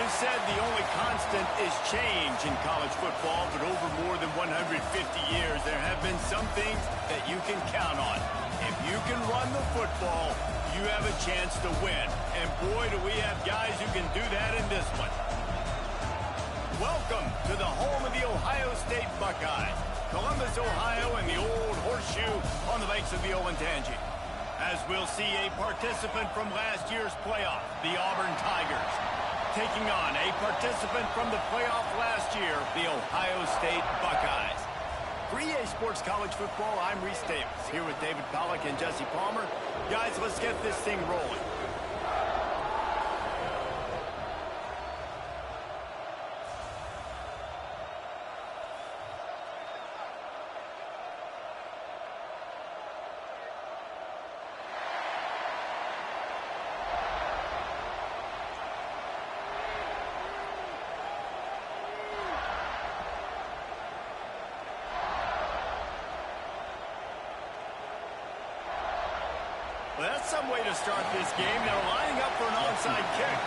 is said the only constant is change in college football, but over more than 150 years, there have been some things that you can count on. If you can run the football, you have a chance to win. And boy, do we have guys who can do that in this one. Welcome to the home of the Ohio State Buckeyes, Columbus, Ohio, and the old horseshoe on the banks of the Olentangy. As we'll see a participant from last year's playoff, the Auburn Tigers, taking on a participant from the playoff last year, the Ohio State Buckeyes. For EA Sports College Football, I'm Reese Davis, here with David Pollack and Jesse Palmer. Guys, let's get this thing rolling. Well, that's some way to start this game. Now lining up for an onside kick.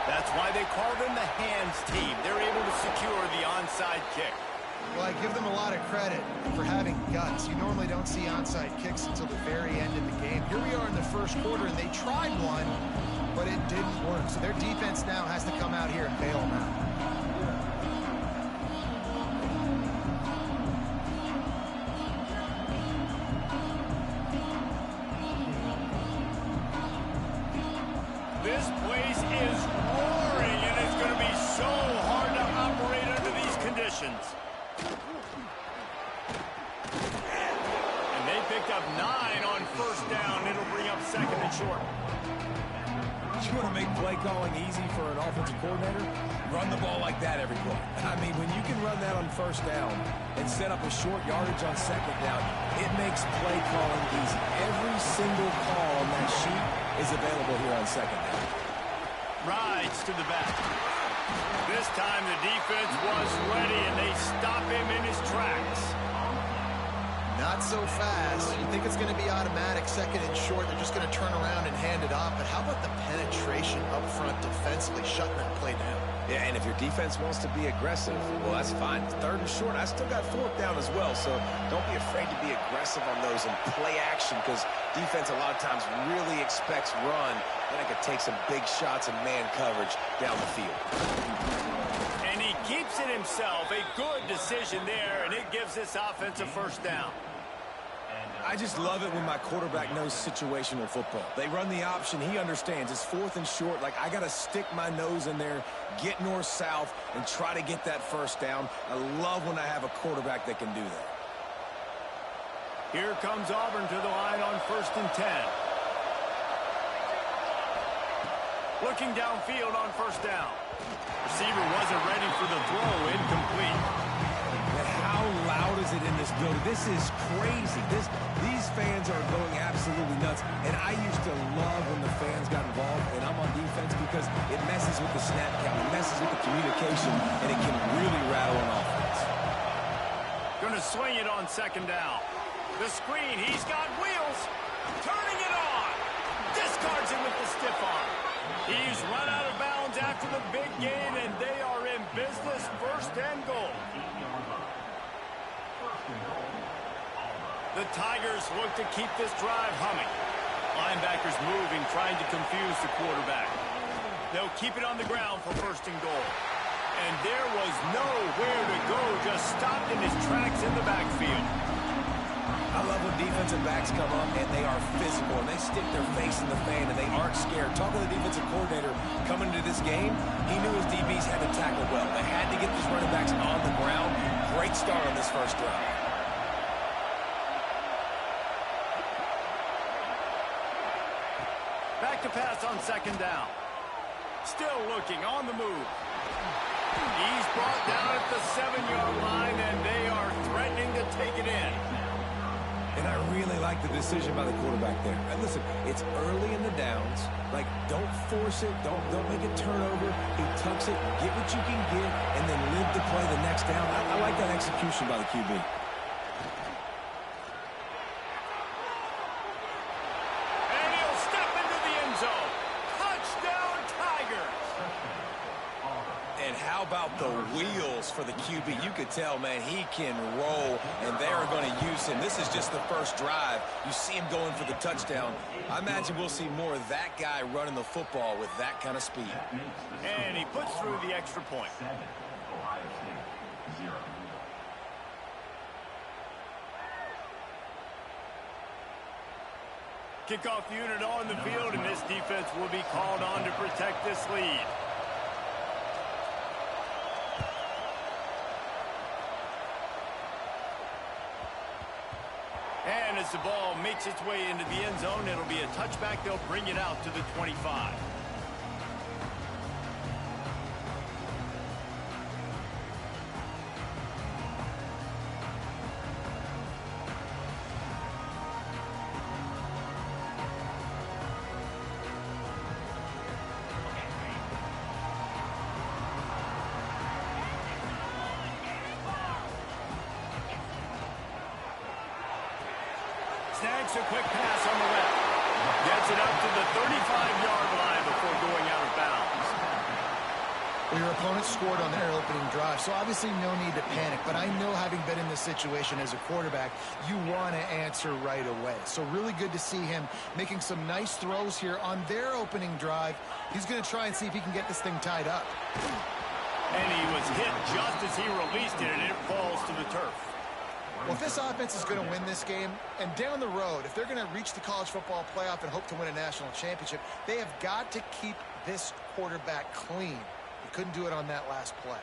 That's why they call them the hands team. They're able to secure the onside kick. Well, I give them a lot of credit for having guts. You normally don't see onside kicks until the very end of the game. Here we are in the first quarter, and they tried one, but it didn't work. So their defense now has to come out here and bail them out. This place is roaring, and it's going to be so hard to operate under these conditions. And they picked up 9 on first down. It'll bring up second and short. You want to make play calling easy for an offensive coordinator? Run the ball like that every play. I mean, when you can run that on first down and set up a short yardage on second down, it makes play calling easy. Every single call on that sheet is available here on second down. Rides to the back. This time the defense was ready, and they stop him in his tracks. Not so fast. You think it's going to be automatic, second and short. They're just going to turn around and hand it off. But how about the penetration up front defensively, shutting that play down? Yeah, and if your defense wants to be aggressive, well, that's fine. Third and short, I still got fourth down as well. So don't be afraid to be aggressive on those and play action, because defense a lot of times really expects run. Then it could take some big shots and man coverage down the field. And he keeps it himself. A good decision there, and it gives this offense a first down. I just love it when my quarterback knows situational football. They run the option. He understands. It's fourth and short. Like, I got to stick my nose in there, get north-south, and try to get that first down. I love when I have a quarterback that can do that. Here comes Auburn to the line on first and 10. Looking downfield on first down. Receiver wasn't ready for the throw. Incomplete. And how loud is it in this building? This is crazy. These fans are going absolutely nuts. And I used to love when the fans got involved, and I'm on defense, because it messes with the snap count. It messes with the communication, and it can really rattle an offense. Going to swing it on second down. The screen, he's got wheels. Turning it on. Discards it with the stiff arm. He's run out of bounds after the big gain, and they are in business, first and goal. The Tigers look to keep this drive humming. Linebackers moving, trying to confuse the quarterback. They'll keep it on the ground for first and goal. And there was nowhere to go, just stopped in his tracks in the backfield. I love when defensive backs come up and they are physical and they stick their face in the fan and they aren't scared. Talking to the defensive coordinator coming into this game, he knew his DBs had to tackle well. They had to get these running backs on the ground. Great start on this first drive. Back to pass on second down. Still looking, on the move. He's brought down at the 7-yard line, and they are threatening to take it in. And I really like like the decision by the quarterback there. And listen, it's early in the downs. Like, don't force it. Don't make it turnover. He tucks it, get what you can get, and then live to play the next down. I like that execution by the QB. And he'll step into the end zone. Touchdown, Tigers. And how about the wheels for the QB? You could tell, man, he can roll, and they are going to use him. This is just the first drive. You see him going for the touchdown. I imagine we'll see more of that guy running the football with that kind of speed. And he puts through the extra point. Kickoff unit on the field, and this defense will be called on to protect this lead. And as the ball makes its way into the end zone, it'll be a touchback. They'll bring it out to the 25. Snags a quick pass on the left. Gets it up to the 35-yard line before going out of bounds. Well, your opponent scored on their opening drive, so obviously no need to panic. But I know, having been in this situation as a quarterback, you want to answer right away. So really good to see him making some nice throws here on their opening drive. He's going to try and see if he can get this thing tied up. And he was hit just as he released it, and it falls to the turf. Well, if this offense is going to win this game, and down the road, if they're going to reach the college football playoff and hope to win a national championship, they have got to keep this quarterback clean. He couldn't do it on that last play.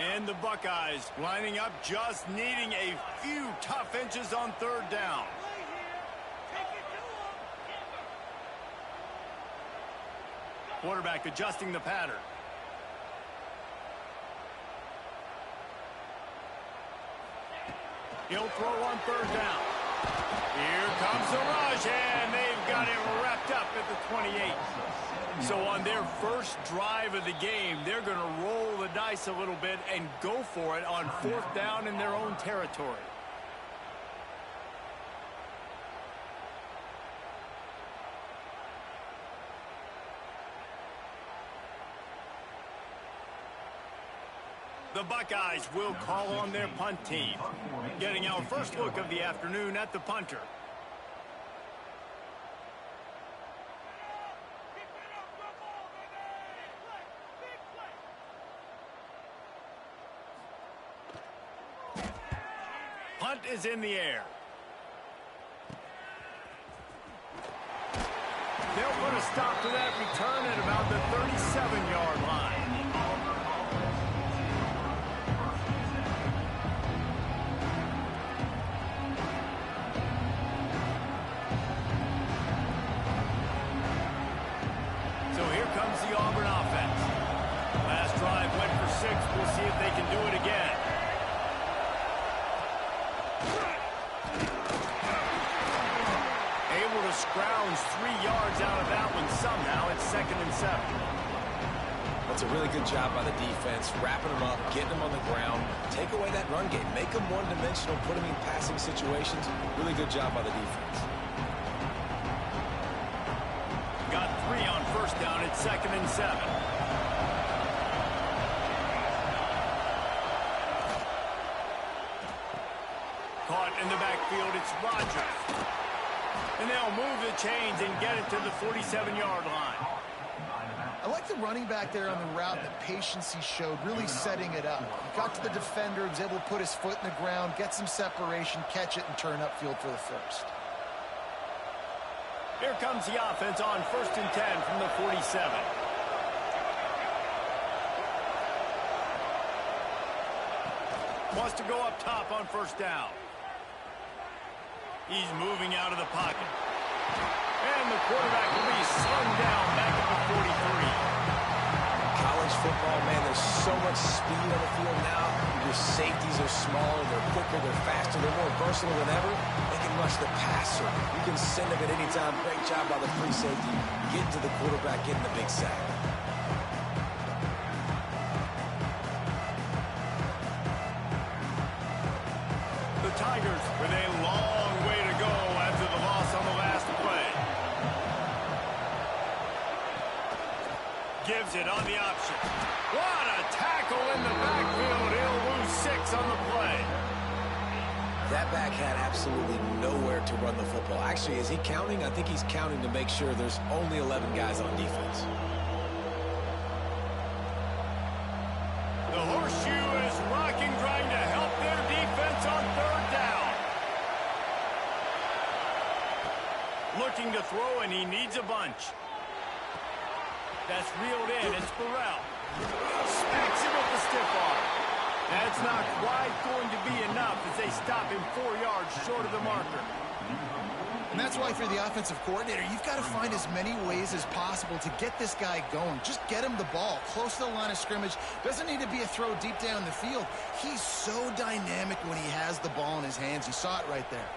And the Buckeyes lining up, just needing a few tough inches on third down. Quarterback adjusting the pattern. He'll throw on third down. Here comes the rush, and they've got it wrapped up at the 28. So on their first drive of the game, they're going to roll the dice a little bit and go for it on fourth down in their own territory. The Buckeyes will call on their punt team. Getting our first look of the afternoon at the punter. Punt is in the air. They'll put a stop to that return at about the 37-yard line. So here comes the Auburn offense. Last drive went for 6. We'll see if they can do it again. Able to scrounge 3 yards out of that one somehow. It's 2nd and 7. That's a really good job by the defense, wrapping them up, getting them on the ground, take away that run game, make them one-dimensional, put them in passing situations. Really good job by the defense. Got 3 on first down. It's 2nd and 7. Caught in the backfield. It's Rodgers. And they'll move the chains and get it to the 47-yard line. I like the running back there on the route, the patience he showed, really setting it up. He got to the defender, was able to put his foot in the ground, get some separation, catch it, and turn upfield for the first. Here comes the offense on 1st and 10 from the 47. Wants to go up top on first down. He's moving out of the pocket. And the quarterback will be slung down back at the 43. College football, man, there's so much speed on the field now. Your safeties are smaller, they're quicker, they're faster, they're more versatile than ever. They can rush the passer. You can send them at any time. Great job by the free safety. Getting to the quarterback, getting the big sack. The Tigers with a long way to go after the loss on the last play. Gives it on the option. What a tackle in the backfield. He'll lose 6 on the play. That back had absolutely nowhere to run the football. Actually, is he counting? I think he's counting to make sure there's only 11 guys on defense. The horseshoe is rocking, trying to help their defense on 3rd down. Looking to throw, and he needs a bunch. That's reeled in. It's Burrell. Smacks him with the stiff arm. That's not quite going to be enough as they stop him 4 yards short of the marker. And that's why, for the offensive coordinator, you've got to find as many ways as possible to get this guy going. Just get him the ball close to the line of scrimmage. Doesn't need to be a throw deep down the field. He's so dynamic when he has the ball in his hands. You saw it right there.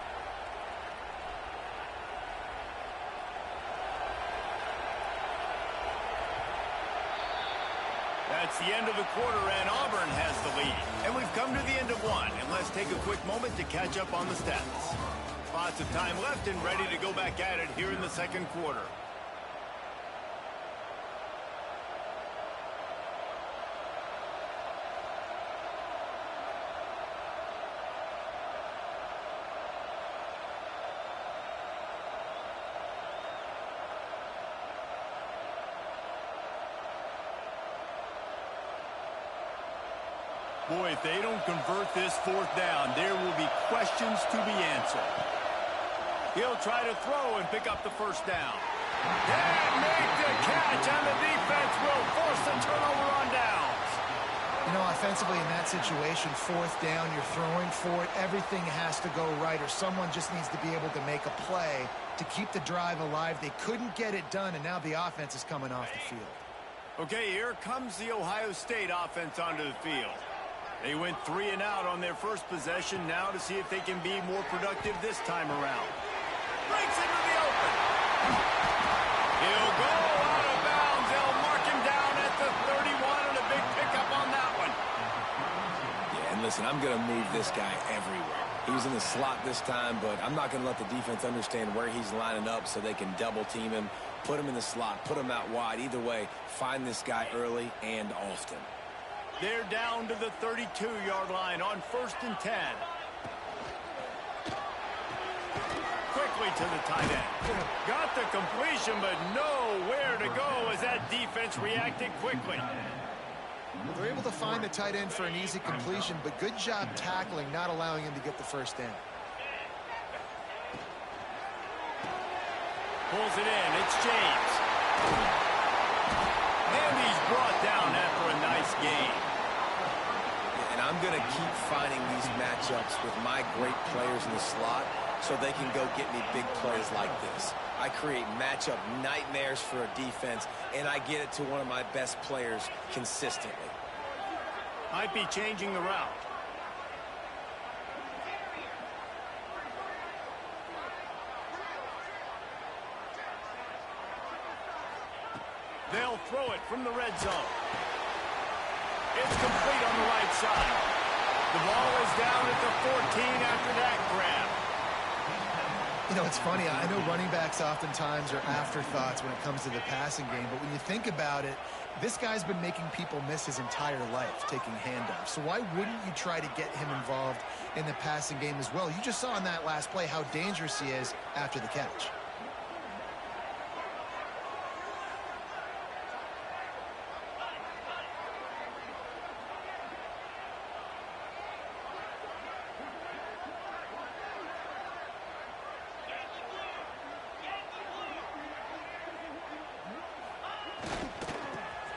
That's the end of the quarter, and Auburn has the lead. And we've come to the end of one, and let's take a quick moment to catch up on the stats. Lots of time left and ready to go back at it here in the second quarter. Boy, if they don't convert this 4th down, there will be questions to be answered. He'll try to throw and pick up the 1st down. And make the catch, and the defense will force the turnover on downs. You know, offensively in that situation, 4th down, you're throwing for it. Everything has to go right, or someone just needs to be able to make a play to keep the drive alive. They couldn't get it done, and now the offense is coming off the field. Okay, here comes the Ohio State offense onto the field. They went 3 and out on their first possession, now to see if they can be more productive this time around. Breaks into the open. He'll go out of bounds. They'll mark him down at the 31, and a big pickup on that one. Yeah, and listen, I'm going to move this guy everywhere. He was in the slot this time, but I'm not going to let the defense understand where he's lining up so they can double team him, put him in the slot, put him out wide. Either way, find this guy early and often. They're down to the 32-yard line on 1st and 10. Quickly to the tight end. Got the completion, but nowhere to go as that defense reacted quickly. Well, they're able to find the tight end for an easy completion, but good job tackling, not allowing him to get the 1st down. Pulls it in. It's James. And he's brought down after a nice gain. And I'm going to keep finding these matchups with my great players in the slot so they can go get me big plays like this. I create matchup nightmares for a defense, and I get it to one of my best players consistently. Might be changing the route. They'll throw it from the red zone. It's complete on the right side. The ball is down at the 14 after that grab. You know, it's funny. I know running backs oftentimes are afterthoughts when it comes to the passing game, but when you think about it, this guy's been making people miss his entire life taking handoffs. So why wouldn't you try to get him involved in the passing game as well? You just saw in that last play how dangerous he is after the catch.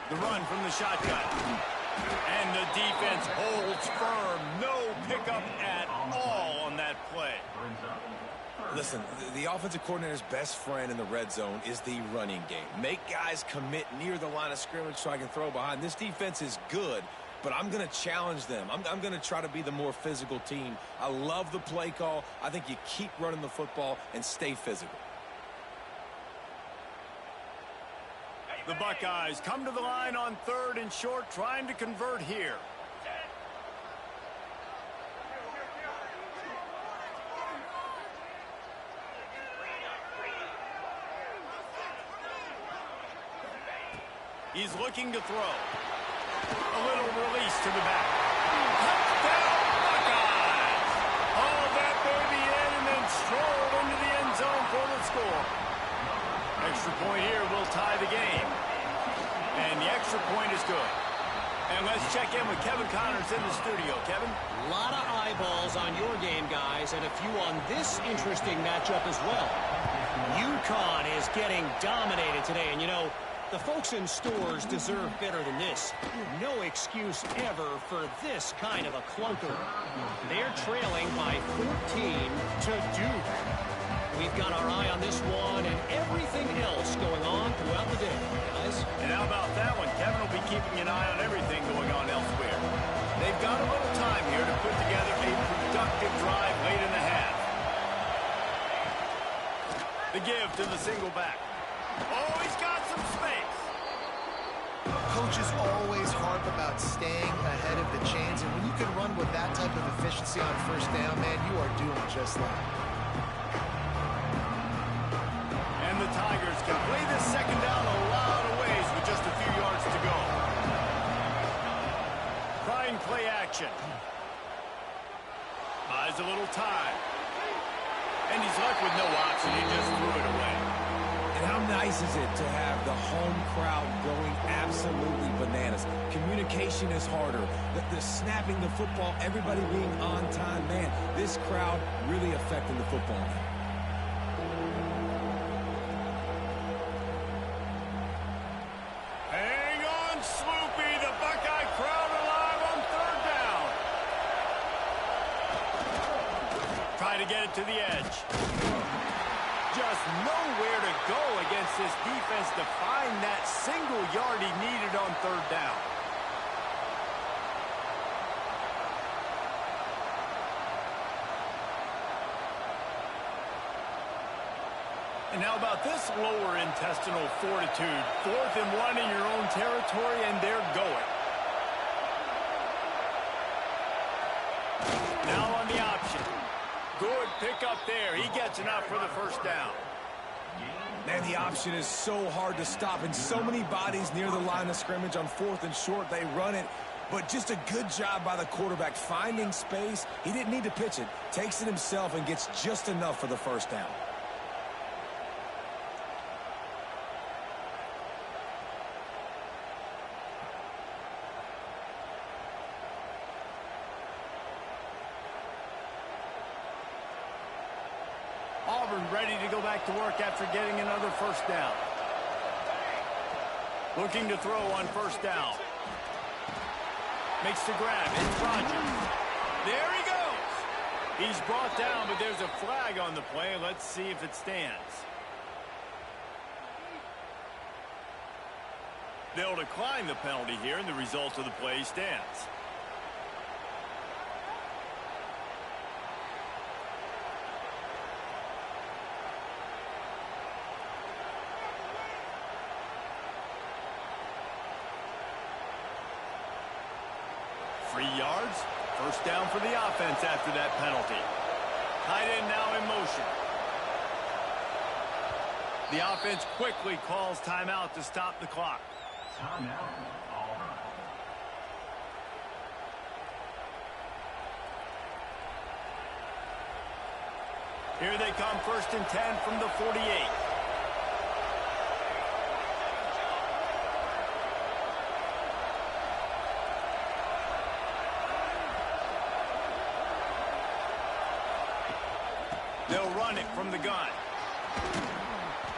The run from the shotgun. And the defense holds firm. No pickup at all on that play. Listen, the offensive coordinator's best friend in the red zone is the running game. Make guys commit near the line of scrimmage so I can throw behind. This defense is good, but I'm going to challenge them. I'm going to try to be the more physical team. I love the play call. I think you keep running the football and stay physical. The Buckeyes come to the line on 3rd and short, trying to convert here. He's looking to throw. A little release to the back. Touchdown, Buckeyes! Hauled that baby in and then strolled into the end zone for the score. Extra point here will tie the game. And the extra point is good. And let's check in with Kevin Connors in the studio. Kevin? A lot of eyeballs on your game, guys, and a few on this interesting matchup as well. UConn is getting dominated today, and you know, the folks in stores deserve better than this. No excuse ever for this kind of a clunker. They're trailing by 14 to do that. We've got our eye on this one and everything else going on throughout the day, guys. And how about that one? Kevin will be keeping an eye on everything going on elsewhere. They've got a little time here to put together a productive drive late in the half. The give to the single back. Oh, he's got some space. Coaches always harp about staying ahead of the chains, and when you can run with that type of efficiency on 1st down, man, you are doing just that. And the Tigers can play this second down a lot of ways with just a few yards to go. Trying play action. Buys a little time. And he's left with no option. He just threw it away. And how nice is it to have the home crowd going absolutely bananas? Communication is harder. The snapping the football, everybody being on time. Man, this crowd really affecting the football game. Hang on, Sloopy. The Buckeye crowd alive on 3rd down. Try to get it to the edge. Just nowhere to go against this defense to find that single yard he needed on 3rd down. And how about this lower intestinal fortitude? 4th and 1 in your own territory, and they're going. Now on the option. Good pick up there. He gets enough for the 1st down. Man, the option is so hard to stop, and so many bodies near the line of scrimmage on 4th and short. They run it, but just a good job by the quarterback finding space. He didn't need to pitch it. Takes it himself and gets just enough for the 1st down. Auburn ready to go back to work after getting another 1st down. Looking to throw on 1st down. Makes the grab. It's Rogers. There he goes. He's brought down, but there's a flag on the play. Let's see if it stands. They'll decline the penalty here, and the result of the play stands. Three yards. 1st down for the offense after that penalty. Tight end now in motion. The offense quickly calls timeout to stop the clock. Timeout, Auburn. Here they come, 1st and 10 from the 48. They'll run it from the gun.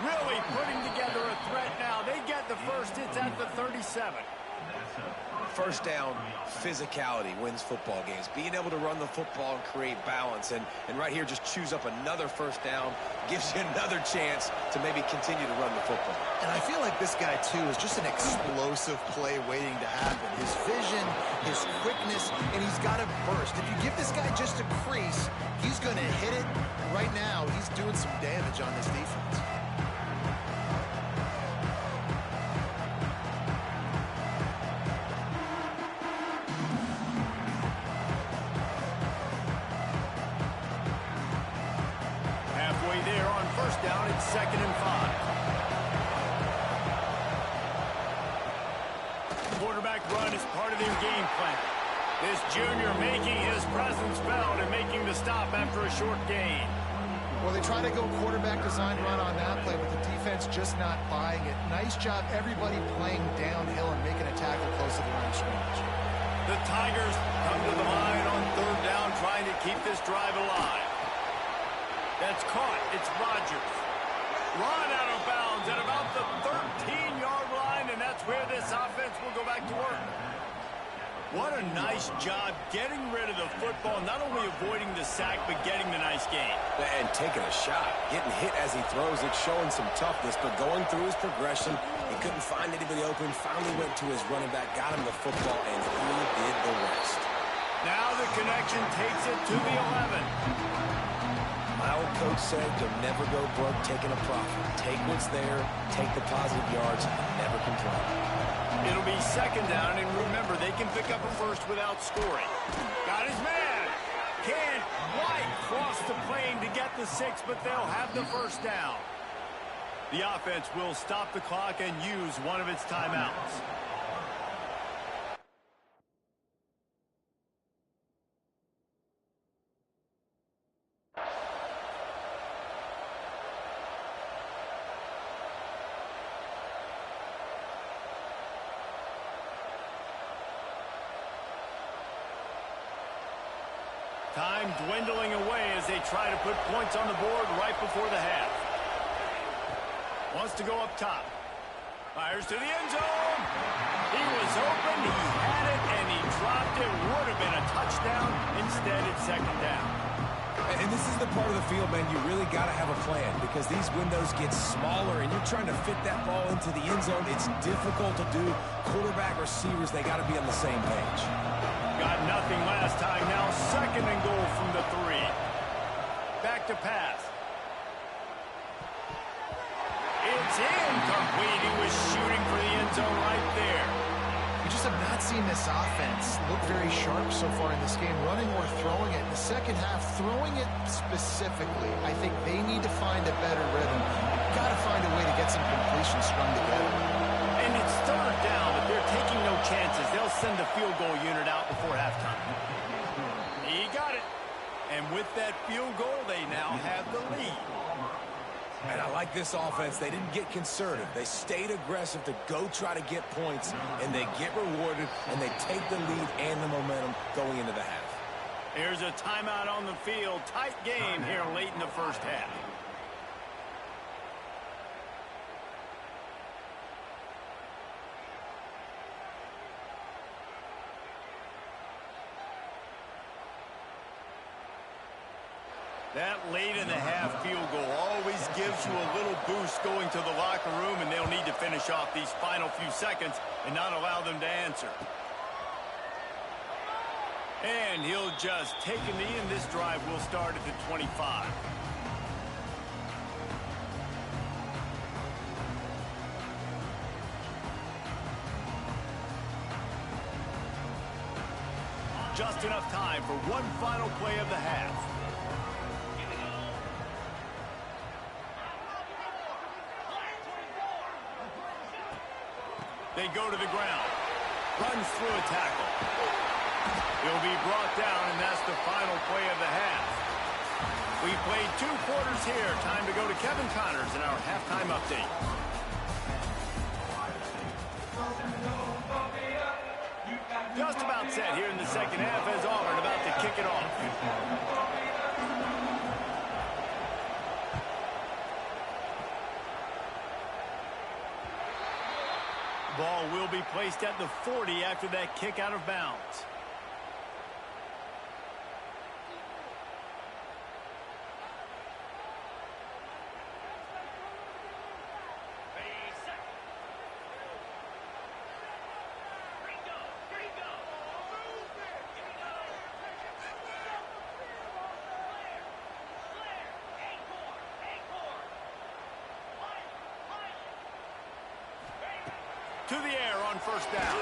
Really putting together a threat now. They get the 1st. It's at the 37. First down, physicality wins football games. Being able to run the football and create balance. And right here, just choose up another first down, gives you another chance to maybe continue to run the football. And I feel like this guy, too, is just an explosive play waiting to happen. His vision, his quickness, and he's got a burst. If you give this guy just a crease, he's going to hit it. Right now, he's doing some damage on this defense. There on first down, it's 2nd and 5. Quarterback run is part of their game plan. This junior making his presence felt and making the stop after a short gain. Well, they try to go quarterback design run on that play, but the defense just not buying it. Nice job, everybody playing downhill and making a tackle close to the line of scrimmage. The Tigers come to the line on 3rd down, trying to keep this drive alive. That's caught. It's Rodgers. Run out of bounds at about the 13-yard line, and that's where this offense will go back to work. What a nice job getting rid of the football, not only avoiding the sack, but getting the nice gain. And taking a shot. Getting hit as he throws it, showing some toughness, but going through his progression, he couldn't find anybody open, finally went to his running back, got him the football, and he did the rest. Now the connection takes it to the 11. My old coach said you'll never go broke taking a profit. Take what's there, take the positive yards, and never complain. It'll be 2nd down, and remember, they can pick up a first without scoring. Got his man. Can't quite cross the plane to get the 6, but they'll have the first down. The offense will stop the clock and use one of its timeouts. Time dwindling away as they try to put points on the board right before the half. Wants to go up top. Fires to the end zone. He was open, he had it, and he dropped it. Would have been a touchdown. Instead, it's 2nd down. And this is the part of the field, man, you really got to have a plan because these windows get smaller and you're trying to fit that ball into the end zone. It's difficult to do. Quarterback, receivers, they got to be on the same page. Got nothing last time. Now 2nd and goal from the 3. Back to pass. It's incomplete. He was shooting for the end zone right there. We just have not seen this offense look very sharp so far in this game, running or throwing it. In the second half, throwing it specifically, I think they need to find a better rhythm. Got to find a way to get some completions strung together. And it's 3rd down, but they're taking no chances. They'll send the field goal unit out before halftime. He got it. And with that field goal, they now have the lead. And I like this offense. They didn't get conservative. They stayed aggressive to go try to get points, and they get rewarded, and they take the lead and the momentum going into the half. Here's a timeout on the field. Tight game here late in the first half. That late in the half field goal always gives you a little boost going to the locker room, and they'll need to finish off these final few seconds and not allow them to answer. And he'll just take a knee, and this drive will start at the 25. Just enough time for one final play of the half. They go to the ground. Runs through a tackle. He'll be brought down, and that's the final play of the half. We played 2 quarters here. Time to go to Kevin Connors in our halftime update. Just about set here in the second half as Auburn about to kick it off. Ball will be placed at the 40 after that kick out of bounds. To the air on first down.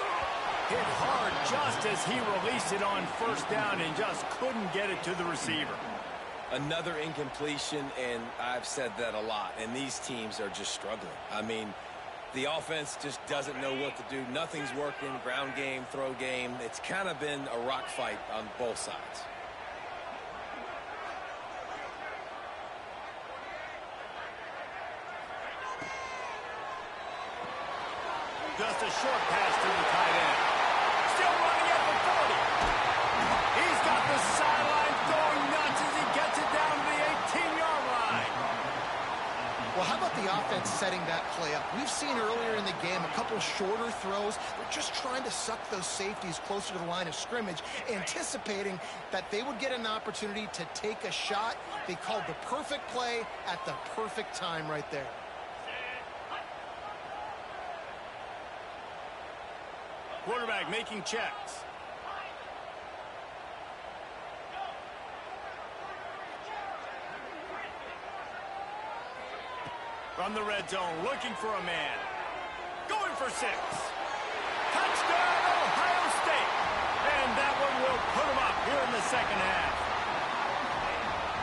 Hit hard just as he released it on first down and just couldn't get it to the receiver. Another incompletion, and I've said that a lot, and these teams are just struggling. I mean, the offense just doesn't know what to do. Nothing's working, ground game, throw game. It's kind of been a rock fight on both sides. Just a short pass to the tight end. Still running at the 40. He's got the sideline going nuts as he gets it down to the 18-yard line. Well, how about the offense setting that play up? We've seen earlier in the game a couple shorter throws. They're just trying to suck those safeties closer to the line of scrimmage, anticipating that they would get an opportunity to take a shot. They called the perfect play at the perfect time right there. Quarterback making checks. From the red zone, looking for a man. Going for 6. Touchdown, Ohio State. And that one will put him up here in the second half.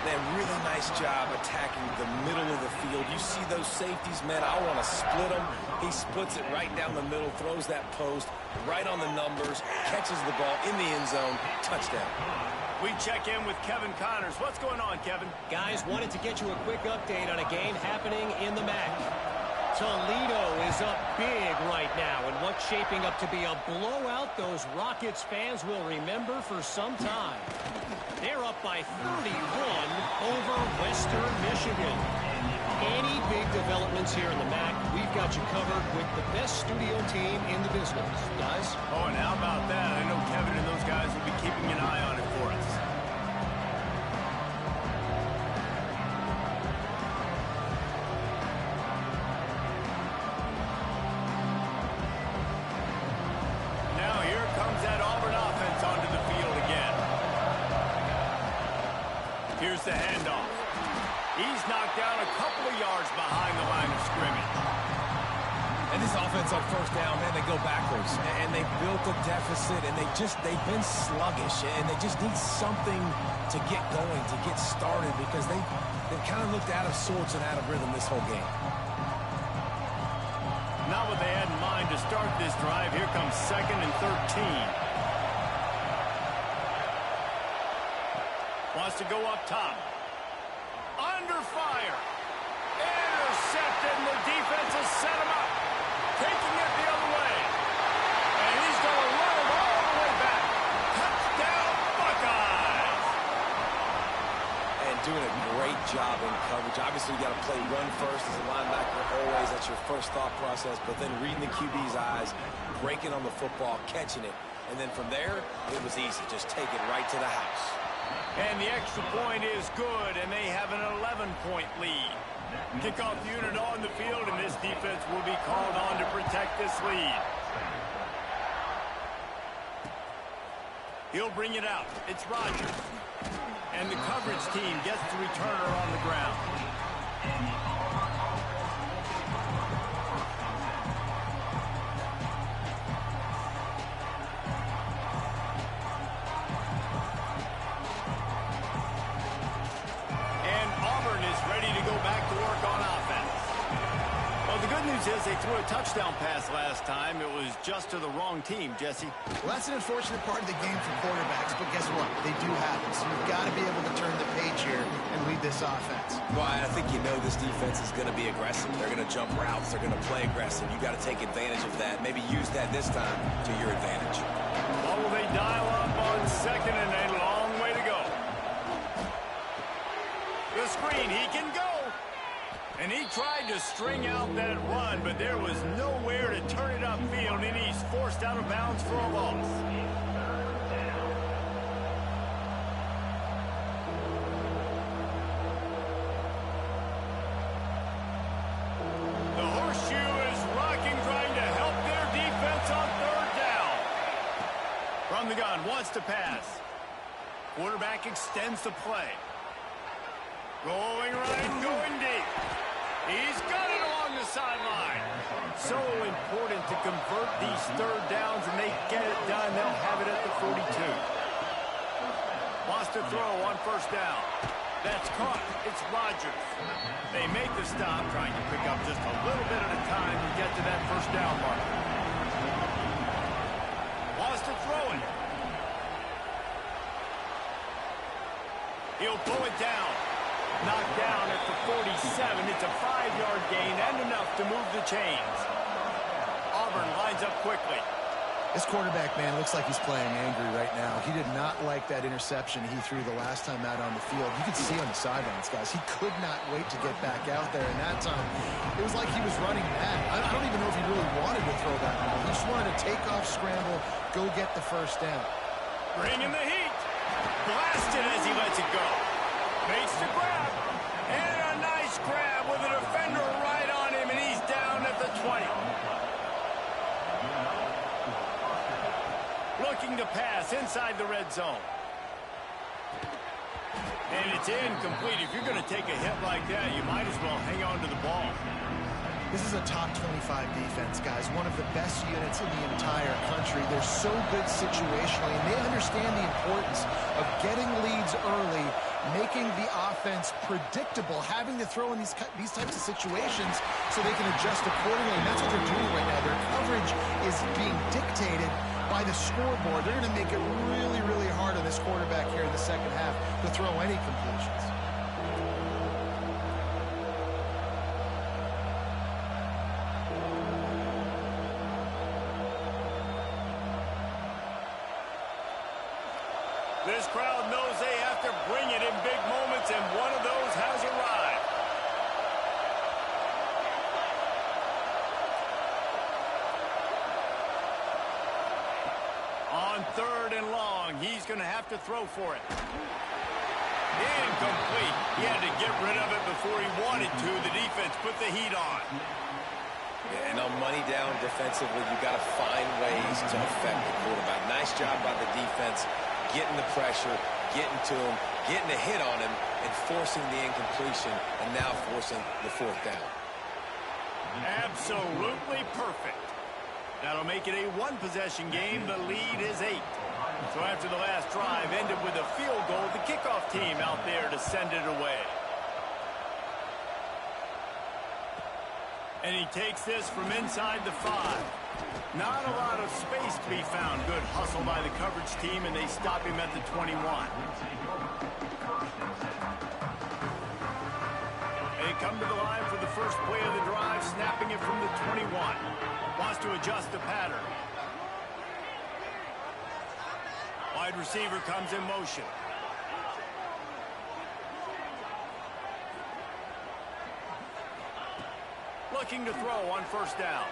Man, really nice job attacking the middle of the field. You see those safeties, man, I want to split them. He splits it right down the middle, throws that post right on the numbers, catches the ball in the end zone, touchdown. We check in with Kevin Connors. What's going on, Kevin? Guys, wanted to get you a quick update on a game happening in the MAC. Toledo is up big right now in what's shaping up to be a blowout those Rockets fans will remember for some time. They're up by 31 over Western Michigan. Any big developments here in the MAC, we've got you covered with the best studio team in the business. Guys? Oh, and how about that? I know Kevin and those guys will be keeping an eye on it for us. Now here comes that Auburn offense onto the field again. Here's the handoff. He's knocked down a couple of yards behind the line of scrimmage. And this offense on first down, man, they go backwards. And they built a deficit, and they've been sluggish. And they just need something to get going, to get started, because they've kind of looked out of sorts and out of rhythm this whole game. Not what they had in mind to start this drive. Here comes 2nd and 13. Wants to go up top. Under fire. Intercepted, and the defense has set him up. Taking it the other way. And he's going to run it all the way back. Touchdown, Buckeyes. And doing a great job in coverage. Obviously, you got to play run first as a linebacker always. That's your first thought process. But then reading the QB's eyes, breaking on the football, catching it. And then from there, it was easy. Just take it right to the house. And the extra point is good, and they have an 11-point lead. Kickoff unit on the field, and this defense will be called on to protect this lead. He'll bring it out. It's Rogers. And the coverage team gets the returner on the ground. They threw a touchdown pass last time. It was just to the wrong team, Jesse. Well, that's an unfortunate part of the game for quarterbacks, but guess what? They do have it. So you've got to be able to turn the page here and lead this offense. Well, I think you know this defense is going to be aggressive. They're going to jump routes. They're going to play aggressive. You got to take advantage of that. Maybe use that this time to your advantage. What will they dial up on 2nd and a long way to go? The screen, he can go. And he tried to string out that run, but there was nowhere to turn it upfield, and he's forced out of bounds for a loss. The horseshoe is rocking, trying to help their defense on third down. From the gun, wants to pass. Quarterback extends the play. Rolling right, going deep. He's got it along the sideline. So important to convert these third downs, and they get it done. They'll have it at the 42. Wants to throw on first down. That's caught. It's Rodgers. They make the stop, trying to pick up just a little bit at a time to get to that first down mark. Wants to throw it. He'll pull it down. Knocked down at the 47. It's a 5-yard gain and enough to move the chains. Auburn lines up quickly. This quarterback, man, looks like he's playing angry right now. He did not like that interception he threw the last time out on the field. You could see on the sidelines, guys. He could not wait to get back out there. And that time, it was like he was running mad. I don't even know if he really wanted to throw that ball. He just wanted to take off, scramble, go get the first down. Bringing the heat. Blasted as he lets it go. Makes the grab. And a nice grab with a defender right on him, and he's down at the 20. Looking to pass inside the red zone. And it's incomplete. If you're going to take a hit like that, you might as well hang on to the ball. This is a top 25 defense, guys. One of the best units in the entire country. They're so good situationally, and they understand the importance of getting leads early, making the offense predictable, having to throw in these types of situations so they can adjust accordingly. And that's what they're doing right now. Their coverage is being dictated by the scoreboard. They're going to make it really, really hard on this quarterback here in the second half to throw any completions. This crowd knows they have to bring it in big moments, and one of those has arrived. On third and long, he's going to have to throw for it. Incomplete. He had to get rid of it before he wanted to. The defense put the heat on. Yeah, and on money down defensively, you got to find ways to affect the quarterback. Nice job by the defense, getting the pressure, getting to him, getting a hit on him, and forcing the incompletion, and now forcing the fourth down. Absolutely perfect. That'll make it a one-possession game. The lead is 8. So after the last drive ended with a field goal, the kickoff team out there to send it away. And he takes this from inside the 5. Not a lot of space to be found. Good hustle by the coverage team, and they stop him at the 21. They come to the line for the first play of the drive, snapping it from the 21. Wants to adjust the pattern. Wide receiver comes in motion. Looking to throw on first down.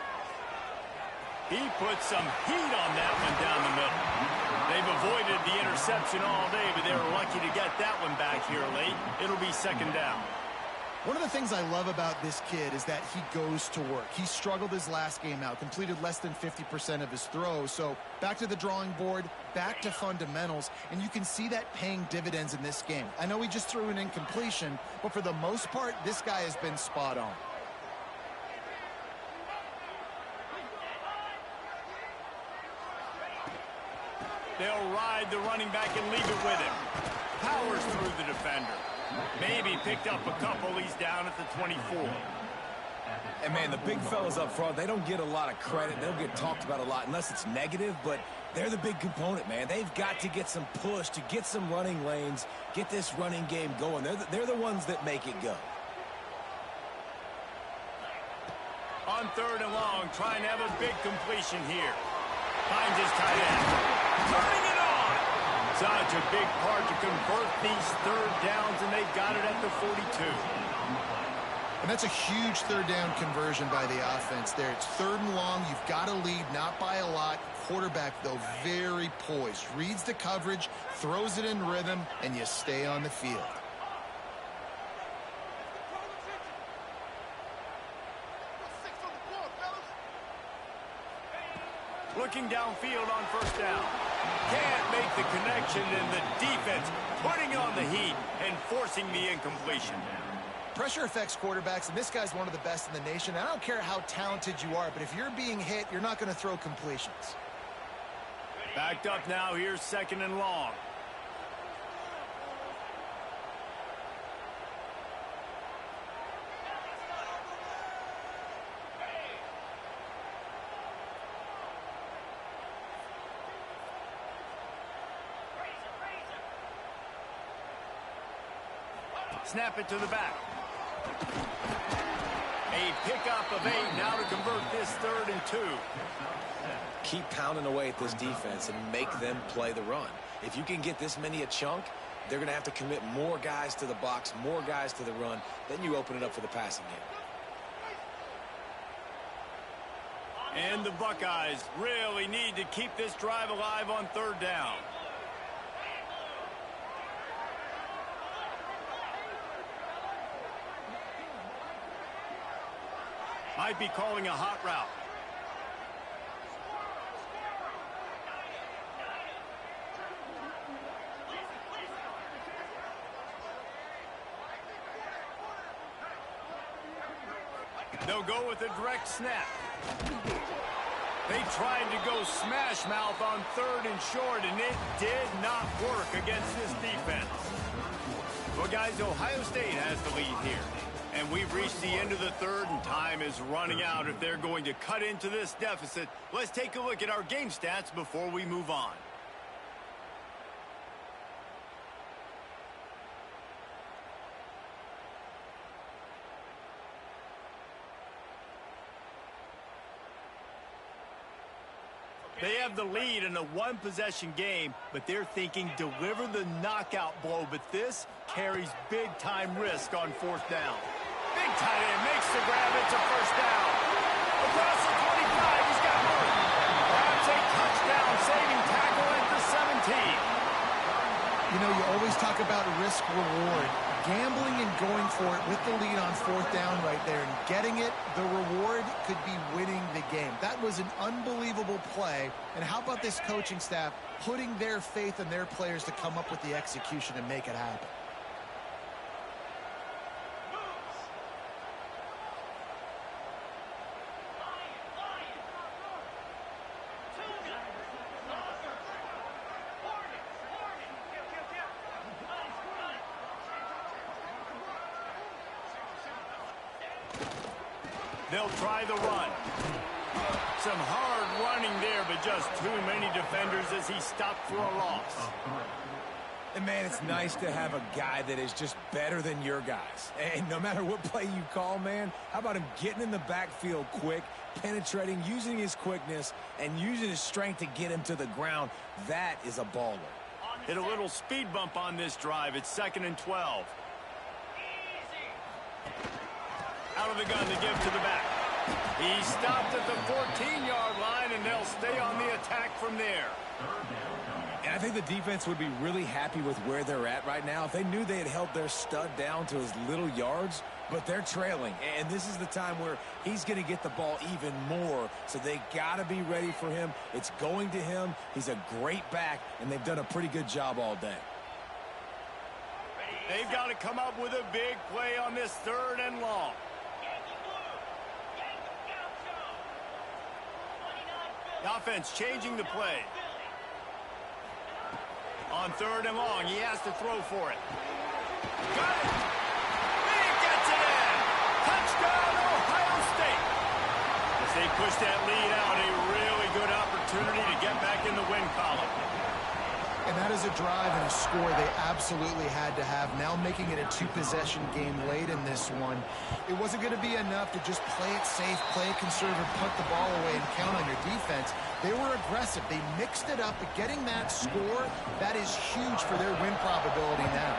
He puts some heat on that one down the middle. They've avoided the interception all day, but they were lucky to get that one back here late. It'll be second down. One of the things I love about this kid is that he goes to work. He struggled his last game out, completed less than 50% of his throws. So back to the drawing board, back to fundamentals, and you can see that paying dividends in this game. I know he just threw an incompletion, but for the most part, this guy has been spot on. They'll ride the running back and leave it with him. Powers through the defender. Maybe picked up a couple. He's down at the 24. And, man, the big fellas up front, they don't get a lot of credit. They don't get talked about a lot unless it's negative, but they're the big component, man. They've got to get some push, to get some running lanes, get this running game going. They're the ones that make it go. On third and long, trying to have a big completion here. Finds his tight end. Turning it on. Such a big part to convert these third downs, and they got it at the 42. And that's a huge third down conversion by the offense there. It's 3rd and long. You've got to lead, not by a lot. Quarterback, though, very poised. Reads the coverage, throws it in rhythm, and you stay on the field. Looking downfield on 1st down. Can't make the connection, and the defense putting on the heat and forcing the incompletion. Pressure affects quarterbacks, and this guy's one of the best in the nation. I don't care how talented you are, but if you're being hit, you're not going to throw completions. Backed up now. Here's 2nd and long. Snap it to the back. A pickup of 8 now to convert this 3rd and 2. Keep pounding away at this defense and make them play the run. If you can get this many a chunk, they're going to have to commit more guys to the box, more guys to the run. Then you open it up for the passing game. And the Buckeyes really need to keep this drive alive on 3rd down. Might be calling a hot route. They'll go with a direct snap. They tried to go smash mouth on 3rd and short, and it did not work against this defense. Well, guys, Ohio State has the lead here. And we've reached the end of the 3rd, and time is running out if they're going to cut into this deficit. Let's take a look at our game stats before we move on. They have the lead in a 1-possession game, but they're thinking deliver the knockout blow. But this carries big-time risk on 4th down. Big tight end makes the grab. It's a 1st down. Across the 25, he's got room. Grabs a touchdown, saving tackle at the 17. You know, you always talk about risk-reward. Gambling and going for it with the lead on 4th down right there and getting it, the reward could be winning the game. That was an unbelievable play. And how about this coaching staff putting their faith in their players to come up with the execution and make it happen? They'll try the run. Some hard running there, but just too many defenders as he stopped for a loss. And, man, it's nice to have a guy that is just better than your guys. And no matter what play you call, man, how about him getting in the backfield quick, penetrating, using his quickness, and using his strength to get him to the ground? That is a baller. Hit a little speed bump on this drive. It's 2nd and 12. Out of the gun to give to the back. He stopped at the 14-yard line, and they'll stay on the attack from there. And I think the defense would be really happy with where they're at right now if they knew they had held their stud down to his little yards, but they're trailing. And this is the time where he's going to get the ball even more, so they got to be ready for him. It's going to him. He's a great back, and they've done a pretty good job all day. They've got to come up with a big play on this 3rd and long. The offense changing the play. On 3rd and long, he has to throw for it. Got it! He gets it in! Touchdown, Ohio State! As they push that lead out, a really good opportunity to get back in the win column. And that is a drive and a score they absolutely had to have. Now making it a 2-possession game late in this one. It wasn't going to be enough to just play it safe, play it conservative, put the ball away, and count on your defense. They were aggressive. They mixed it up, but getting that score, that is huge for their win probability now.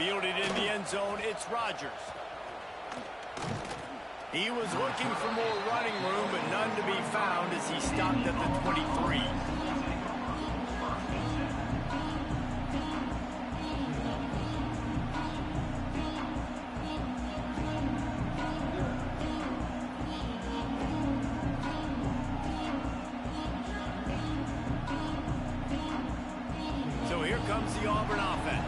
Fielded in the end zone, it's Rodgers. He was looking for more running room, but none to be found as he stopped at the 23. So here comes the Auburn offense.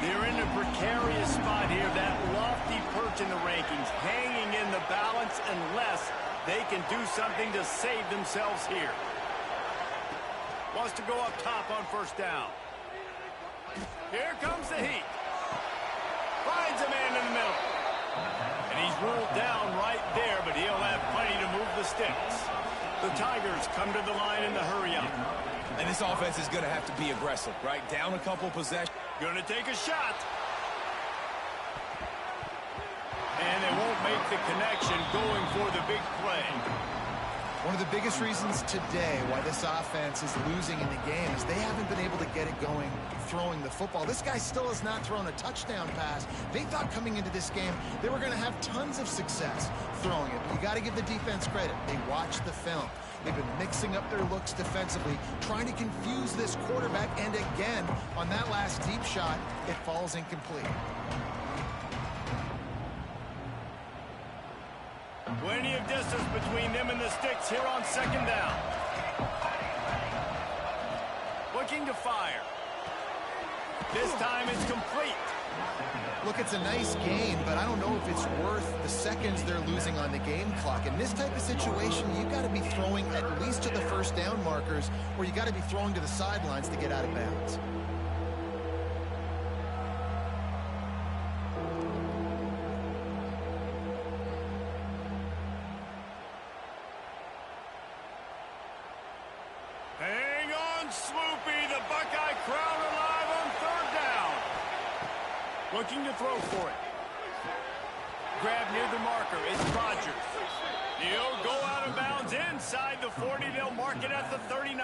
They're in a precarious spot here, that lofty perch in the rankings, hanging in the balance unless they can do something to save themselves here. Wants to go up top on first down. Here comes the heat. Finds a man in the middle. And he's ruled down right there, but he'll have plenty to move the sticks. The Tigers come to the line in the hurry-up. And this offense is going to have to be aggressive, right? Down a couple possessions. Going to take a shot. And they won't make the connection going for the big play. One of the biggest reasons today why this offense is losing in the game is they haven't been able to get it going throwing the football. This guy still has not thrown a touchdown pass. They thought coming into this game they were going to have tons of success throwing it. But you got to give the defense credit. They watched the film. They've been mixing up their looks defensively, trying to confuse this quarterback. And again, on that last deep shot, it falls incomplete. Plenty of distance between them and the sticks here on second down. Looking to fire. This time it's complete. Look, it's a nice gain, but I don't know if it's worth the seconds they're losing on the game clock. In this type of situation, you've got to be throwing at least to the first down markers, or you got to be throwing to the sidelines to get out of bounds. Hang on, Sloopy. The Buckeye crowd alive on third down. Looking to throw for it. Grab near the marker. It's Rodgers. He'll go out of bounds inside the 40. They'll mark it at the 39.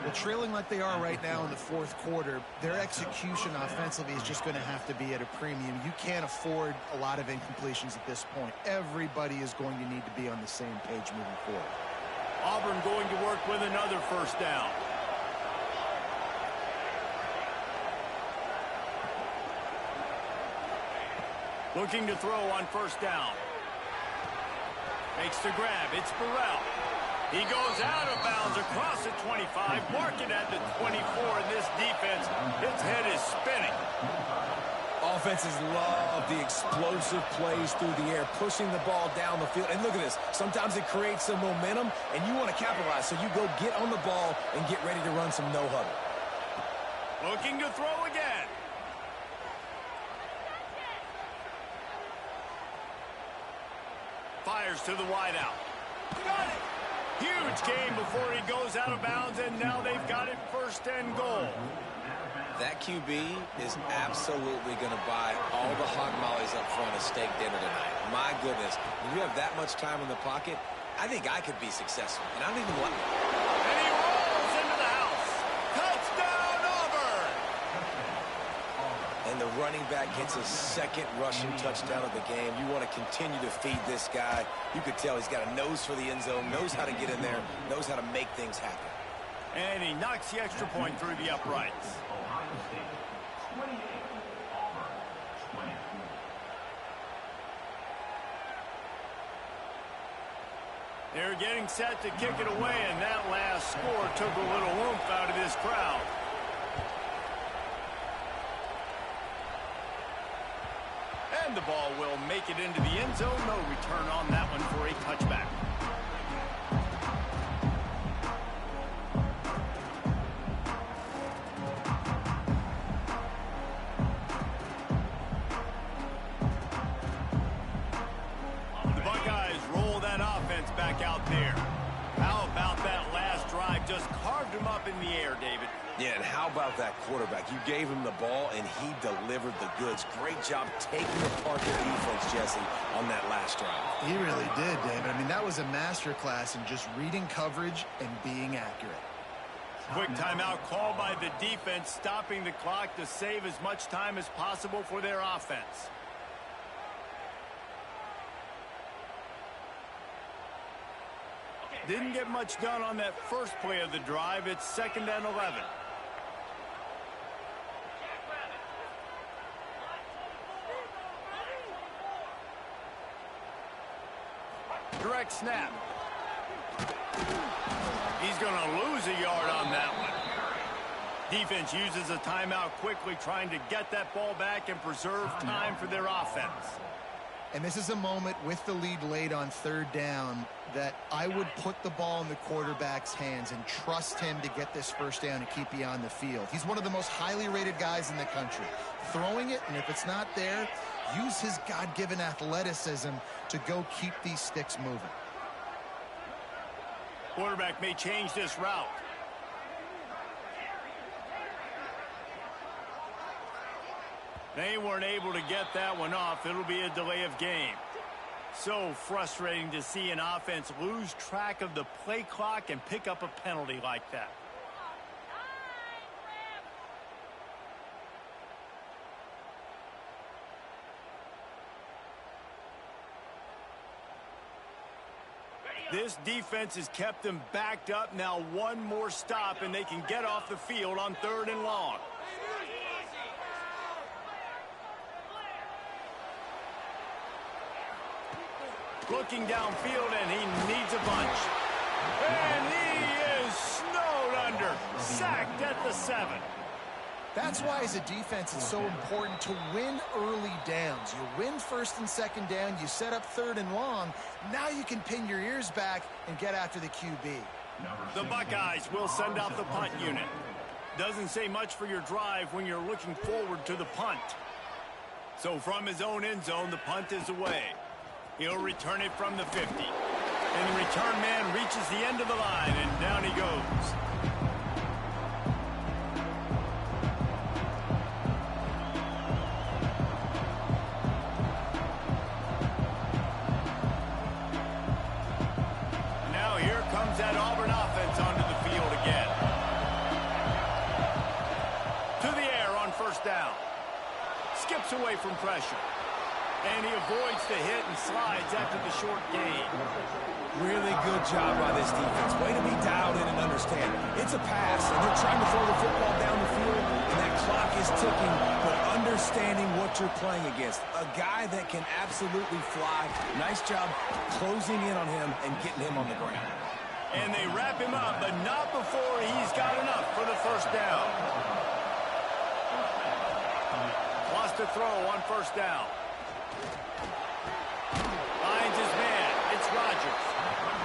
Well, trailing like they are right now in the fourth quarter, their execution offensively is just going to have to be at a premium. You can't afford a lot of incompletions at this point. Everybody is going to need to be on the same page moving forward. Auburn going to work with another first down. Looking to throw on first down. Makes the grab. It's Burrell. He goes out of bounds across the 25, marking at the 24, and this defense, its head is spinning. Offenses love the explosive plays through the air, pushing the ball down the field. And look at this. Sometimes it creates some momentum, and you want to capitalize. So you go get on the ball and get ready to run some no-huddle. Looking to throw again. Fires to the wideout. Got it. Huge gain before he goes out of bounds, and now they've got it first and goal. That QB is absolutely going to buy all the hot mollies up front of steak dinner tonight. My goodness, when you have that much time in the pocket, I think I could be successful. And I don't even like it. And he rolls into the house. Touchdown, Auburn! And the running back gets his second rushing touchdown of the game. You want to continue to feed this guy. You could tell he's got a nose for the end zone, knows how to get in there, knows how to make things happen. And he knocks the extra point through the uprights. Ohio State 28, Auburn 24. They're getting set to kick it away, and that last score took a little oomph out of this crowd. And the ball will make it into the end zone. No return on that one for a touchback. The Buckeyes roll that offense back out there. How about that last drive? Just carved him up in the air, David. Yeah, and how about that quarterback? You gave him the ball, and he delivered the goods. Great job taking apart the defense, Jesse, on that last drive. He really did, David. I mean, that was a masterclass in just reading coverage and being accurate. Quick timeout called by the defense, stopping the clock to save as much time as possible for their offense. Didn't get much done on that first play of the drive. It's 2nd and 11. Direct snap. He's going to lose a yard on that one. Defense uses a timeout quickly, trying to get that ball back and preserve time for their offense. And this is a moment with the lead late on 3rd down that I would put the ball in the quarterback's hands and trust him to get this 1st down and keep you on the field. He's one of the most highly rated guys in the country. Throwing it, and if it's not there, use his God-given athleticism to go keep these sticks moving. Quarterback may change this route. They weren't able to get that one off. It'll be a delay of game. So frustrating to see an offense lose track of the play clock and pick up a penalty like that. This defense has kept them backed up. Now one more stop and they can get off the field on 3rd and long. Looking downfield, and he needs a bunch. And he is snowed under. Sacked at the 7. That's why, as a defense, it's so important to win early downs. You win 1st and 2nd down. You set up 3rd and long. Now you can pin your ears back and get after the QB. The Buckeyes will send out the punt unit. Doesn't say much for your drive when you're looking forward to the punt. So from his own end zone, the punt is away. He'll return it from the 50. And the return man reaches the end of the line, and down he goes. Now here comes that Auburn offense onto the field again. To the air on 1st down. Skips away from pressure. And he avoids the hit and slides after the short gain. Really good job by this defense. Way to be dialed in and understand. It's a pass, and they're trying to throw the football down the field, and that clock is ticking, but understanding what you're playing against. A guy that can absolutely fly. Nice job closing in on him and getting him on the ground. And they wrap him up, but not before he's got enough for the 1st down. Lost to throw on 1st down. Finds his man. It's Rodgers.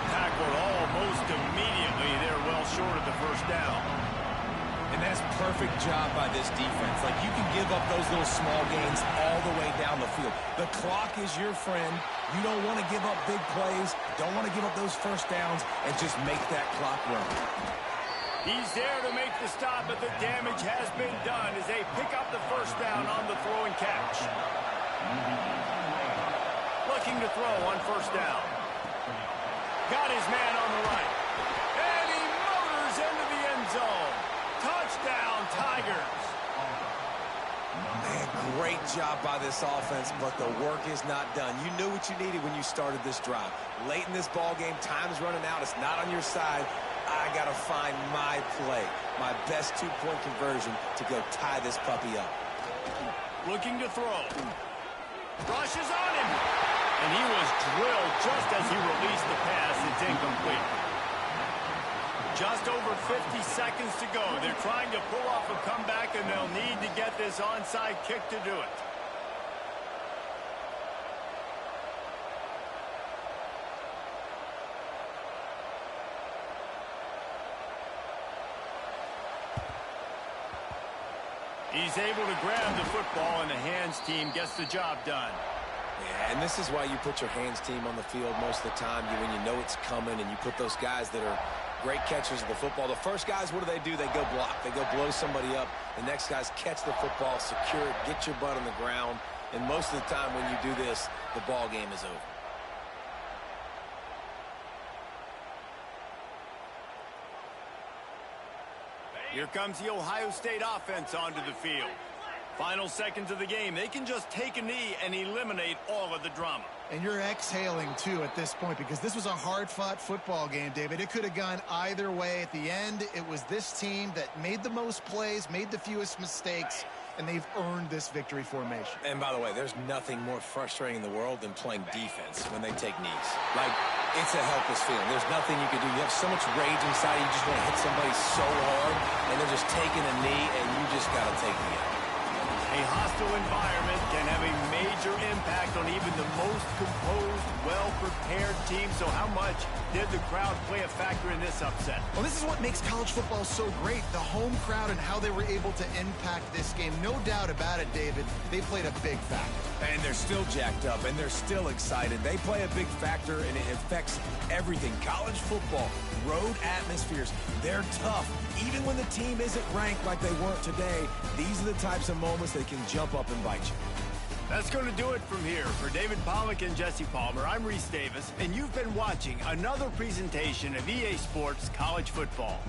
Tackled almost immediately. They're well short of the 1st down. And that's perfect job by this defense. Like, you can give up those little small gains all the way down the field. The clock is your friend. You don't want to give up big plays. Don't want to give up those 1st downs and just make that clock run. He's there to make the stop, but the damage has been done as they pick up the 1st down on the throw and catch. Looking to throw on 1st down. Got his man on the right. And he motors into the end zone. Touchdown, Tigers. Man, great job by this offense, but the work is not done. You knew what you needed when you started this drive. Late in this ball game, time's running out. It's not on your side. I got to find my play, my best 2-point conversion to go tie this puppy up. Looking to throw. Rushes on him. And he was drilled just as he released the pass. It's incomplete. Just over 50 seconds to go. They're trying to pull off a comeback, and they'll need to get this onside kick to do it. He's able to grab the football, and the hands team gets the job done. Yeah, and this is why you put your hands team on the field most of the time, when you know it's coming, and you put those guys that are great catchers of the football. The first guys, what do? They go block. They go blow somebody up. The next guys catch the football, secure it, get your butt on the ground. And most of the time when you do this, the ball game is over. Here comes the Ohio State offense onto the field. Final seconds of the game. They can just take a knee and eliminate all of the drama. And you're exhaling, too, at this point, because this was a hard-fought football game, David. It could have gone either way. At the end, it was this team that made the most plays, made the fewest mistakes, and they've earned this victory formation. And by the way, there's nothing more frustrating in the world than playing defense when they take knees. Like, it's a helpless feeling. There's nothing you can do. You have so much rage inside. You just want to hit somebody so hard, and they're just taking a knee, and you just got to take the out. A hostile environment can have a major impact on even the most composed, well-prepared team. So how much did the crowd play a factor in this upset? Well, this is what makes college football so great, the home crowd and how they were able to impact this game. No doubt about it, David, they played a big factor. And they're still jacked up, and they're still excited. They play a big factor, and it affects everything. College football, road atmospheres, they're tough. Even when the team isn't ranked like they weren't today, these are the types of moments that can jump up and bite you. That's going to do it from here. For David Pollack and Jesse Palmer, I'm Reese Davis, and you've been watching another presentation of EA Sports College Football.